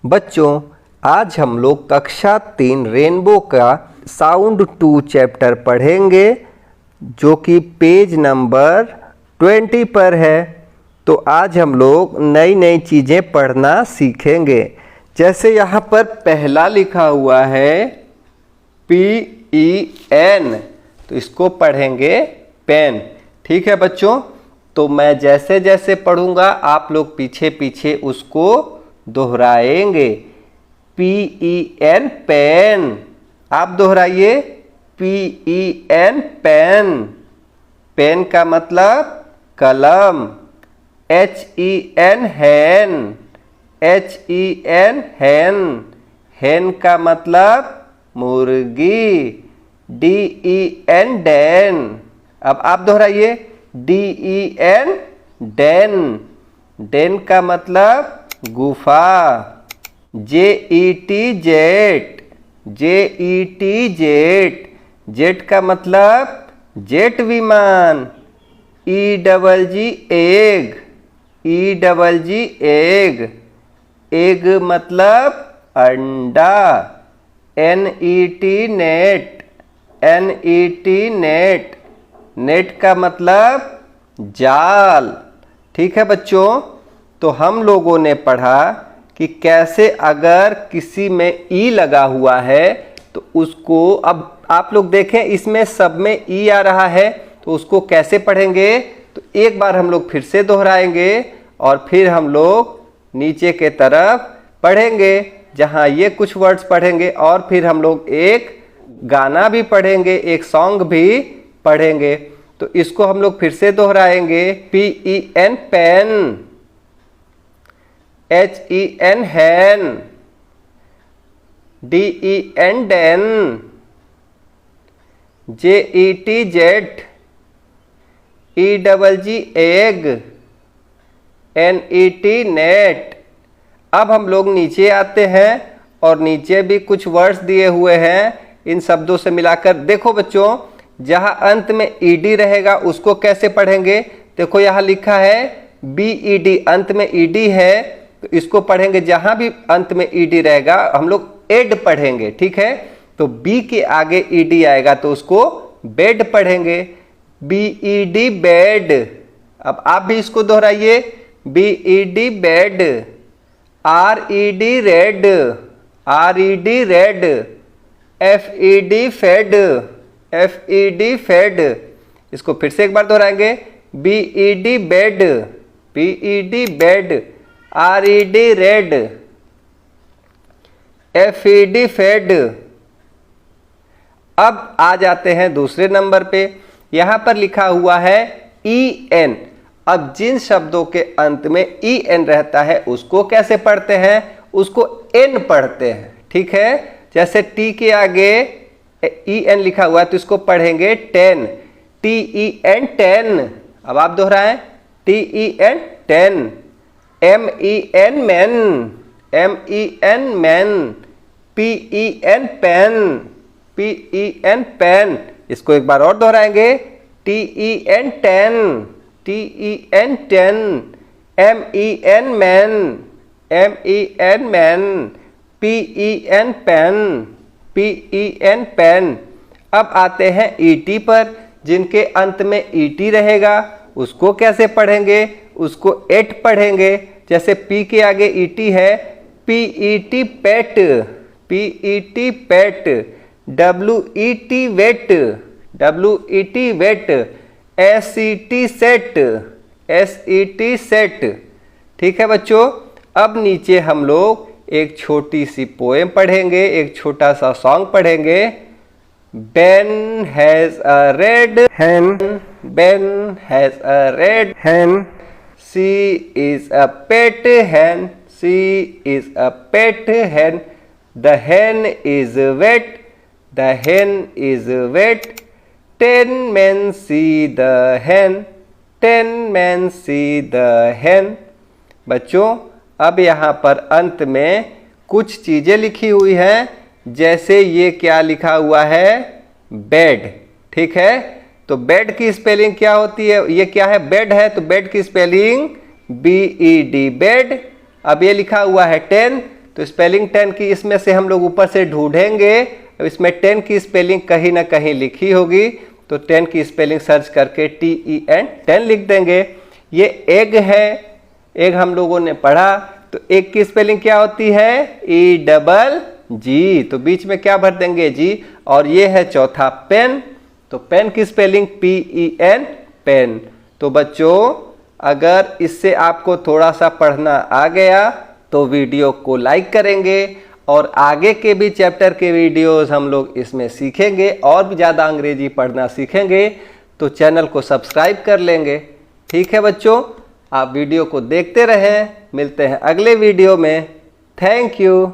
बच्चों, आज हम लोग कक्षा 3 रेनबो का साउंड 2 चैप्टर पढ़ेंगे जो कि पेज नंबर 20 पर है। तो आज हम लोग नई नई चीज़ें पढ़ना सीखेंगे। जैसे यहाँ पर पहला लिखा हुआ है PEN, तो इसको पढ़ेंगे पेन। ठीक है बच्चों, तो मैं जैसे जैसे पढ़ूंगा आप लोग पीछे पीछे उसको दोहराएंगे। PEN पेन, आप दोहराइए PEN पेन। पेन का मतलब कलम। HEN हैन, HEN हैन। हैन का मतलब मुर्गी। DEN डैन, अब आप दोहराइए DEN डैन। डैन का मतलब गुफा। JET jet, JET jet. Jet का मतलब जेट विमान। EGG egg, EGG egg. Egg मतलब अंडा। NET net, NET net. Net का मतलब जाल। ठीक है बच्चों, तो हम लोगों ने पढ़ा कि कैसे अगर किसी में ई लगा हुआ है तो उसको, अब आप लोग देखें इसमें सब में ई आ रहा है तो उसको कैसे पढ़ेंगे। तो एक बार हम लोग फिर से दोहराएंगे और फिर हम लोग नीचे के तरफ पढ़ेंगे जहां ये कुछ वर्ड्स पढ़ेंगे और फिर हम लोग एक गाना भी पढ़ेंगे, एक सॉन्ग भी पढ़ेंगे। तो इसको हम लोग फिर से दोहराएंगे। PEN पेन, HEN हैन, DEN Dan, JET jet, EGG egg, NET net. अब हम लोग नीचे आते हैं और नीचे भी कुछ वर्ड्स दिए हुए हैं। इन शब्दों से मिलाकर देखो बच्चों, जहां अंत में ED रहेगा उसको कैसे पढ़ेंगे। देखो यहाँ लिखा है BED, अंत में ED है तो इसको पढ़ेंगे। जहां भी अंत में ED रहेगा हम लोग एड पढ़ेंगे। ठीक है, तो B के आगे ED आएगा तो उसको बेड पढ़ेंगे। BED बेड, अब आप भी इसको दोहराइए BED bed. RED red, RED red. FED fed, FED fed. इसको फिर से एक बार दोहराएंगे BED bed, BED bed. RED red, FED fed. अब आ जाते हैं दूसरे नंबर पे। यहां पर लिखा हुआ है EN। अब जिन शब्दों के अंत में EN रहता है उसको कैसे पढ़ते हैं, उसको N पढ़ते हैं। ठीक है, जैसे T के आगे EN लिखा हुआ है तो इसको पढ़ेंगे 10, TEN 10। अब आप दोहराएं TEN 10। MEN men, MEN men. PEN pen, PEN pen. इसको एक बार और दोहराएंगे TEN 10, TEN 10। MEN men, MEN men. PEN pen, PEN pen. अब आते हैं ET पर, जिनके अंत में ET रहेगा उसको कैसे पढ़ेंगे, उसको एट पढ़ेंगे। जैसे P के आगे ET है PET pet, PET pet. WET wet, WET wet. SET set, SET set. ठीक है बच्चों, अब नीचे हम लोग एक छोटी सी पोएम पढ़ेंगे, एक छोटा सा सॉन्ग पढ़ेंगे। Ben has a red hen, Ben has a red hen. She is a pet hen, she is a pet hen. The hen is wet, the hen is wet. 10 men see the hen, 10 men see the hen. बच्चों, अब यहाँ पर अंत में कुछ चीज़ें लिखी हुई हैं। जैसे ये क्या लिखा हुआ है, बेड। ठीक है, तो बेड की स्पेलिंग क्या होती है, ये क्या है, बेड है, तो बेड की स्पेलिंग BED बेड। अब ये लिखा हुआ है 10, तो स्पेलिंग 10 की इसमें से हम लोग ऊपर से ढूंढेंगे, इसमें 10 की स्पेलिंग कहीं ना कहीं लिखी होगी, तो 10 की स्पेलिंग सर्च करके TEN 10 लिख देंगे। ये एग है, एग हम लोगों ने पढ़ा, तो एग की स्पेलिंग क्या होती है? EGG, तो बीच में क्या भर देंगे? जी। और ये है चौथा पेन, तो पेन की स्पेलिंग PEN पेन। तो बच्चों अगर इससे आपको थोड़ा सा पढ़ना आ गया तो वीडियो को लाइक करेंगे, और आगे के भी चैप्टर के वीडियोस हम लोग इसमें सीखेंगे और भी ज़्यादा अंग्रेजी पढ़ना सीखेंगे, तो चैनल को सब्सक्राइब कर लेंगे। ठीक है बच्चों, आप वीडियो को देखते रहें, मिलते हैं अगले वीडियो में। Thank you.